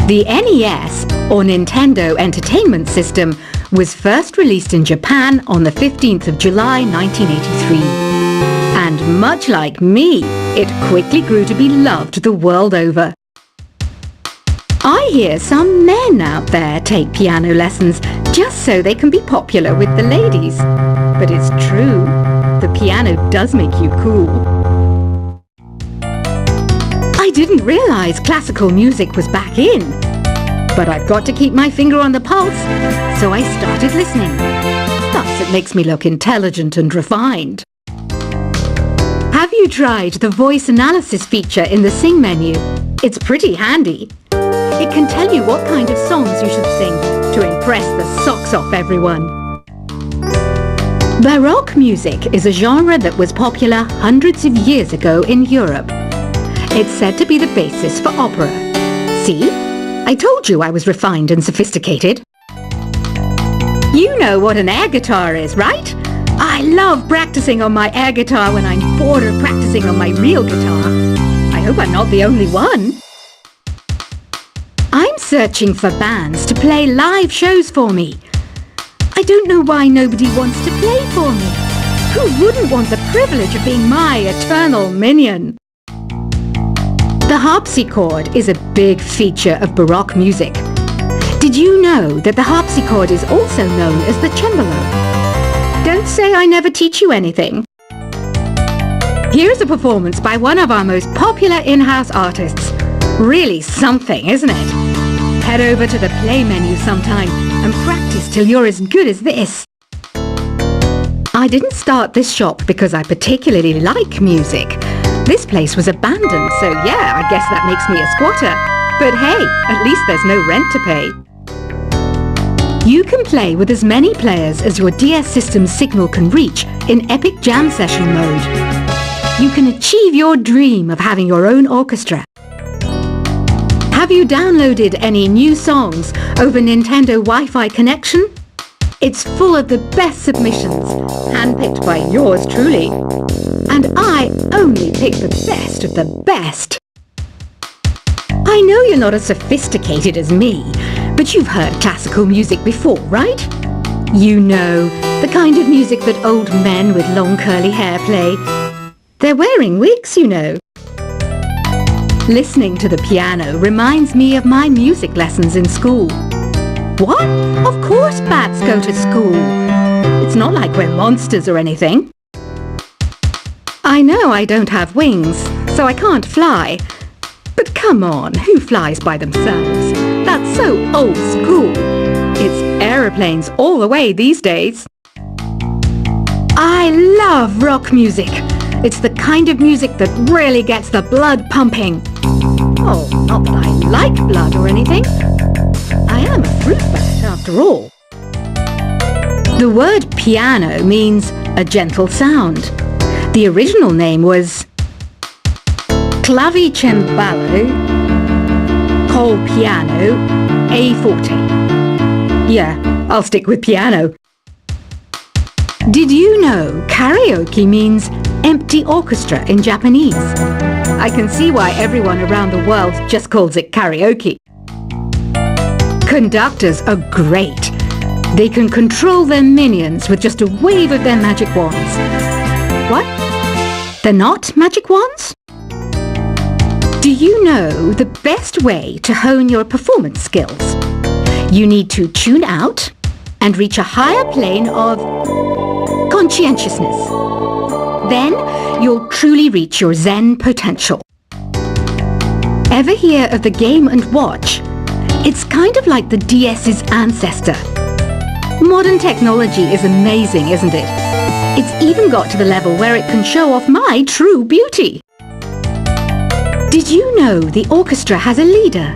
The NES, or Nintendo Entertainment System, was first released in Japan on the 15th of July 1983. And much like me, it quickly grew to be loved the world over. I hear some men out there take piano lessons just so they can be popular with the ladies. But it's true, the piano does make you cool. I didn't realize classical music was back in. But I've got to keep my finger on the pulse, so I started listening. Thus, it makes me look intelligent and refined. Have you tried the voice analysis feature in the Sing menu? It's pretty handy. It can tell you what kind of songs you should sing to impress the socks off everyone. Baroque music is a genre that was popular hundreds of years ago in Europe. It's said to be the basis for opera. See? I told you I was refined and sophisticated. You know what an air guitar is, right? I love practicing on my air guitar when I'm bored of practicing on my real guitar. I hope I'm not the only one. I'm searching for bands to play live shows for me. I don't know why nobody wants to play for me. Who wouldn't want the privilege of being my eternal minion? The harpsichord is a big feature of Baroque music. Did you know that the harpsichord is also known as the cembalo? Don't say I never teach you anything. Here's a performance by one of our most popular in-house artists. Really something, isn't it? Head over to the play menu sometime and practice till you're as good as this. I didn't start this shop because I particularly like music. This place was abandoned, so yeah, I guess that makes me a squatter. But hey, at least there's no rent to pay. You can play with as many players as your DS system's signal can reach in Epic Jam Session mode. You can achieve your dream of having your own orchestra. Have you downloaded any new songs over Nintendo Wi-Fi connection? It's full of the best submissions, handpicked by yours truly. And I only pick the best of the best. I know you're not as sophisticated as me, but you've heard classical music before, right? You know, the kind of music that old men with long curly hair play. They're wearing wigs, you know. Listening to the piano reminds me of my music lessons in school. What? Of course bats go to school. It's not like we're monsters or anything. I know I don't have wings, so I can't fly. But come on, who flies by themselves? That's so old school. It's aeroplanes all the way these days. I love rock music. It's the kind of music that really gets the blood pumping. Oh, not that I like blood or anything. I am a fruit bat after all. The word piano means a gentle sound. The original name was clavicembalo col piano a forte. Yeah, I'll stick with piano. Did you know karaoke means empty orchestra in Japanese? I can see why everyone around the world just calls it karaoke. Conductors are great. They can control their minions with just a wave of their magic wands. What? They're not magic wands? Do you know the best way to hone your performance skills? You need to tune out and reach a higher plane of conscientiousness. Then you'll truly reach your Zen potential. Ever hear of the Game & Watch? It's kind of like the DS's ancestor. Modern technology is amazing, isn't it? It's even got to the level where it can show off my true beauty. Did you know the orchestra has a leader?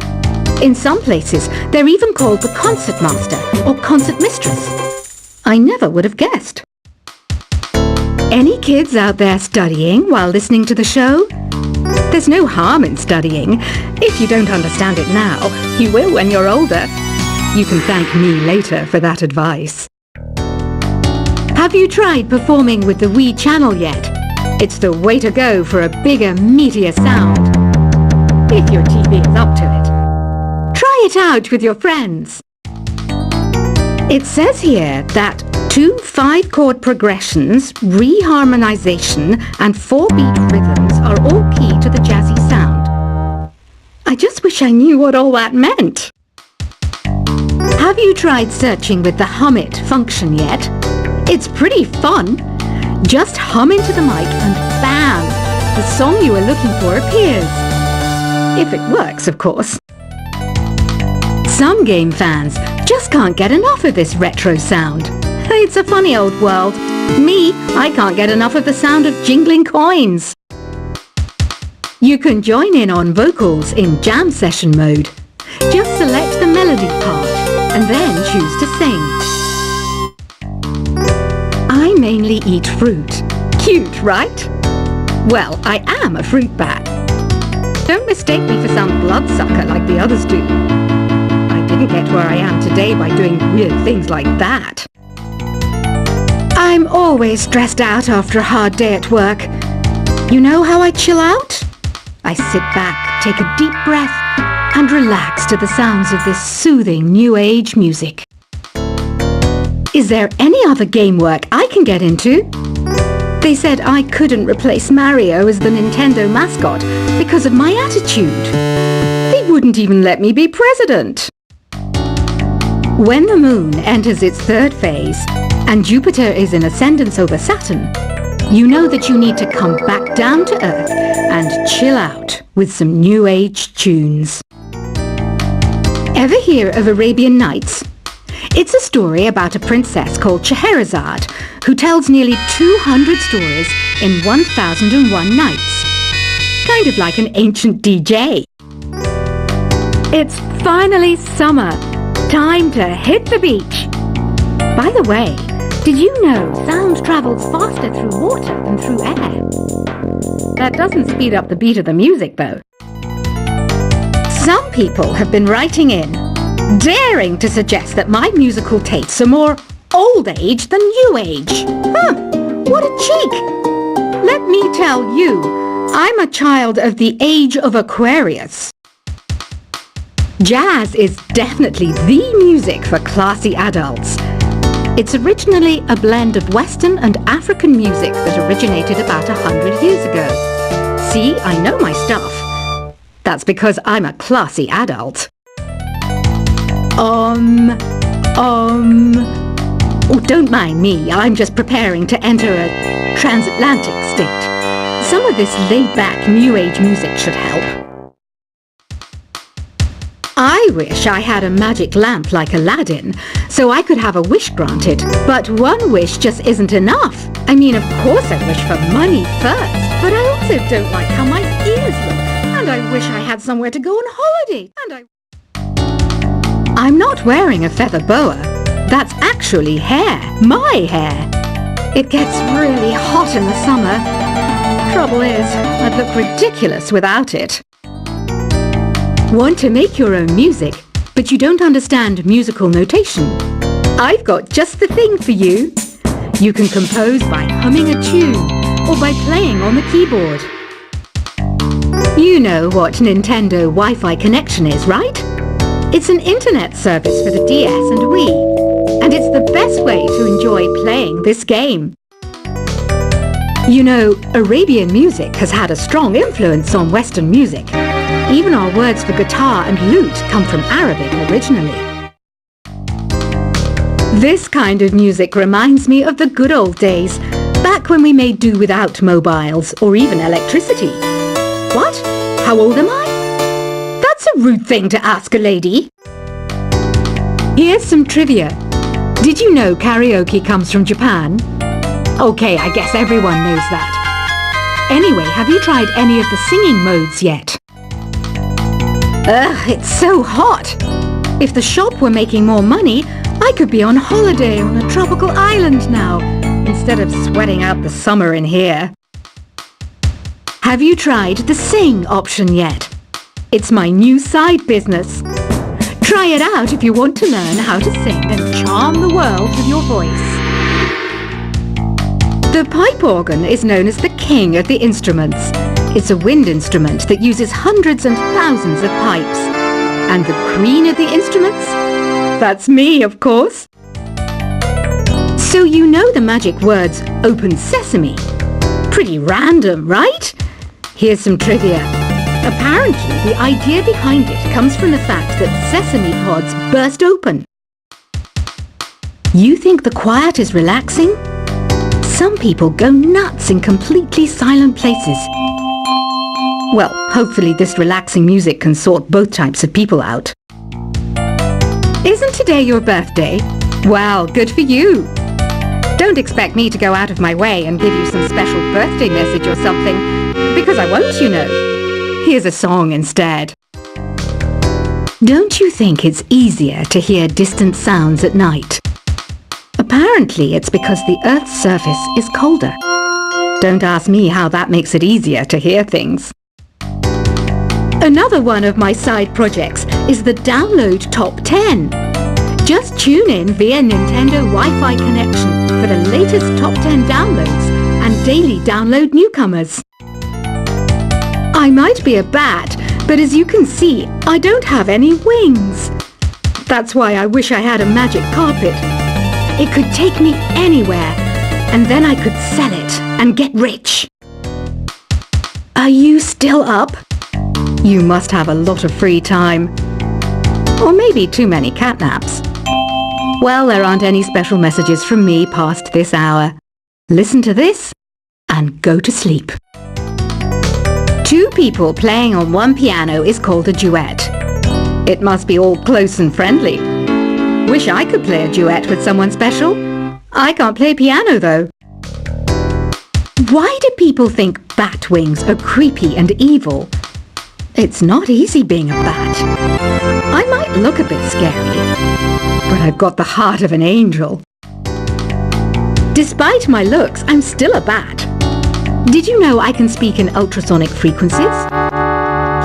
In some places, they're even called the concertmaster or concert mistress. I never would have guessed. Any kids out there studying while listening to the show? There's no harm in studying. If you don't understand it now, you will when you're older. You can thank me later for that advice. Have you tried performing with the Wii channel yet? It's the way to go for a bigger, meatier sound. If your TV is up to it. Try it out with your friends. It says here that 2 5-chord progressions, reharmonization, and 4-beat rhythms are all key to the jazzy sound. I just wish I knew what all that meant. Have you tried searching with the Hum It function yet? It's pretty fun. Just hum into the mic and bam! The song you are looking for appears. If it works, of course. Some game fans just can't get enough of this retro sound. It's a funny old world. Me, I can't get enough of the sound of jingling coins. You can join in on vocals in jam session mode. Just select the melody part and then choose to sing. I mainly eat fruit. Cute, right? Well, I am a fruit bat. Don't mistake me for some bloodsucker like the others do. I didn't get where I am today by doing weird things like that. I'm always stressed out after a hard day at work. You know how I chill out? I sit back, take a deep breath, and relax to the sounds of this soothing new age music. Is there any other game work I can get into? They said I couldn't replace Mario as the Nintendo mascot because of my attitude. They wouldn't even let me be president. When the moon enters its 3rd phase and Jupiter is in ascendance over Saturn, you know that you need to come back down to Earth and chill out with some new age tunes. Ever hear of Arabian Nights? It's a story about a princess called Scheherazade who tells nearly 200 stories in 1001 nights. Kind of like an ancient DJ. It's finally summer. Time to hit the beach. By the way, did you know sound travels faster through water than through air? That doesn't speed up the beat of the music, though. Some people have been writing in, daring to suggest that my musical tastes are more old age than new age. What a cheek! Let me tell you, I'm a child of the age of Aquarius. Jazz is definitely the music for classy adults. It's originally a blend of Western and African music that originated about 100 years ago. See, I know my stuff. That's because I'm a classy adult. Oh, don't mind me. I'm just preparing to enter a transatlantic state. Some of this laid-back New Age music should help. I wish I had a magic lamp like Aladdin, so I could have a wish granted. But one wish just isn't enough. I mean, of course I wish for money first, but I also don't like how my ears look. And I wish I had somewhere to go on holiday. I'm not wearing a feather boa. That's actually hair. My hair. It gets really hot in the summer. Trouble is, I'd look ridiculous without it. Want to make your own music, but you don't understand musical notation? I've got just the thing for you. You can compose by humming a tune or by playing on the keyboard. You know what Nintendo Wi-Fi connection is, right? It's an internet service for the DS and Wii, and it's the best way to enjoy playing this game. You know, Arabian music has had a strong influence on Western music. Even our words for guitar and lute come from Arabic originally. This kind of music reminds me of the good old days, back when we made do without mobiles or even electricity. What? How old am I? That's a rude thing to ask a lady. Here's some trivia. Did you know karaoke comes from Japan? Okay, I guess everyone knows that. Anyway, have you tried any of the singing modes yet? Ugh, it's so hot. If the shop were making more money, I could be on holiday on a tropical island now, instead of sweating out the summer in here. Have you tried the sing option yet? It's my new side business. Try it out if you want to learn how to sing and charm the world with your voice. The pipe organ is known as the king of the instruments. It's a wind instrument that uses hundreds and thousands of pipes. And the queen of the instruments? That's me, of course. So you know the magic words "Open Sesame"? Pretty random, right? Here's some trivia. Apparently, the idea behind it comes from the fact that sesame pods burst open. You think the quiet is relaxing? Some people go nuts in completely silent places. Well, hopefully this relaxing music can sort both types of people out. Isn't today your birthday? Well, good for you. Don't expect me to go out of my way and give you some special birthday message or something, because I won't, you know. Here's a song instead. Don't you think it's easier to hear distant sounds at night? Apparently it's because the Earth's surface is colder. Don't ask me how that makes it easier to hear things. Another one of my side projects is the Download Top 10. Just tune in via Nintendo Wi-Fi connection for the latest top 10 downloads and daily download newcomers. I might be a bat, but as you can see, I don't have any wings. That's why I wish I had a magic carpet. It could take me anywhere, and then I could sell it and get rich. Are you still up? You must have a lot of free time. Or maybe too many catnaps. Well, there aren't any special messages from me past this hour. Listen to this and go to sleep. Two people playing on one piano is called a duet. It must be all close and friendly. Wish I could play a duet with someone special. I can't play piano though. Why do people think bat wings are creepy and evil? It's not easy being a bat. I might look a bit scary, but I've got the heart of an angel. Despite my looks, I'm still a bat. Did you know I can speak in ultrasonic frequencies?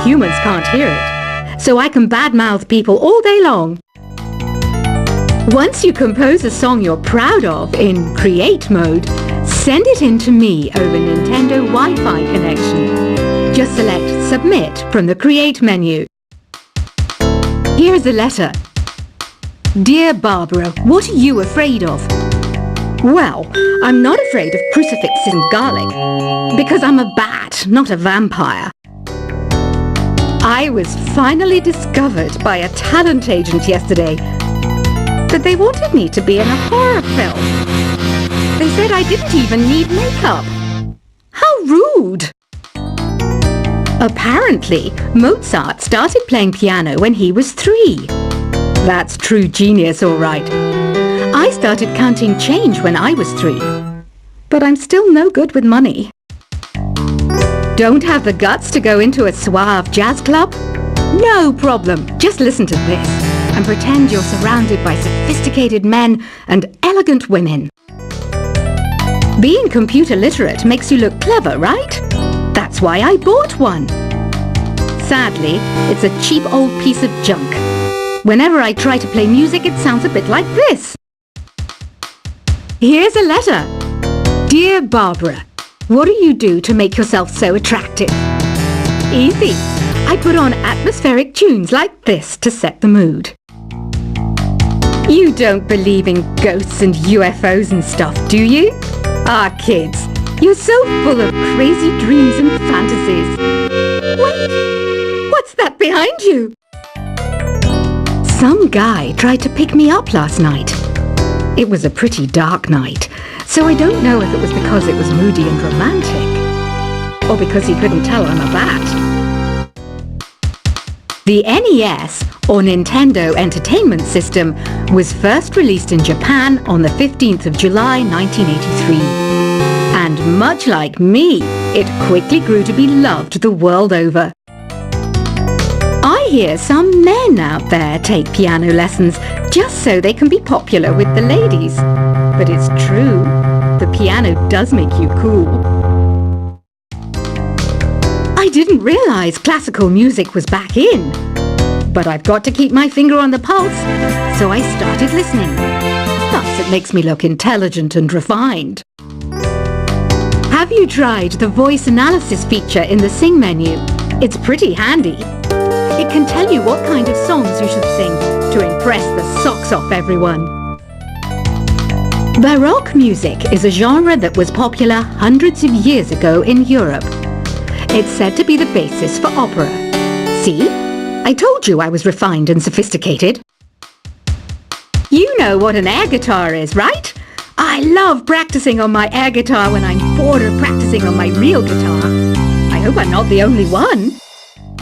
Humans can't hear it, so I can badmouth people all day long. Once you compose a song you're proud of in Create mode, send it in to me over Nintendo Wi-Fi connection. Just select Submit from the Create menu. Here's a letter. Dear Barbara, what are you afraid of? Well, I'm not afraid of crucifixes and garlic, because I'm a bat, not a vampire. I was finally discovered by a talent agent yesterday, but they wanted me to be in a horror film. They said I didn't even need makeup. How rude! Apparently, Mozart started playing piano when he was 3. That's true genius, all right. I started counting change when I was 3. But I'm still no good with money. Don't have the guts to go into a suave jazz club? No problem. Just listen to this and pretend you're surrounded by sophisticated men and elegant women. Being computer literate makes you look clever, right? That's why I bought one. Sadly, it's a cheap old piece of junk. Whenever I try to play music, it sounds a bit like this. Here's a letter. Dear Barbara, what do you do to make yourself so attractive? Easy. I put on atmospheric tunes like this to set the mood. You don't believe in ghosts and UFOs and stuff, do you? Ah, kids, you're so full of crazy dreams and fantasies. Wait, what's that behind you? Some guy tried to pick me up last night. It was a pretty dark night, so I don't know if it was because it was moody and romantic, or because he couldn't tell I'm a bat. The NES, or Nintendo Entertainment System, was first released in Japan on the 15th of July 1983. And much like me, it quickly grew to be loved the world over. I hear some men out there take piano lessons just so they can be popular with the ladies. But it's true, the piano does make you cool. I didn't realize classical music was back in. But I've got to keep my finger on the pulse, so I started listening. Thus, it makes me look intelligent and refined. Have you tried the voice analysis feature in the Sing menu? It's pretty handy. It can tell you what kind of songs you should sing to impress the socks off everyone. Baroque music is a genre that was popular hundreds of years ago in Europe. It's said to be the basis for opera. See? I told you I was refined and sophisticated. You know what an air guitar is, right? I love practicing on my air guitar when I'm bored of practicing on my real guitar. I hope I'm not the only one.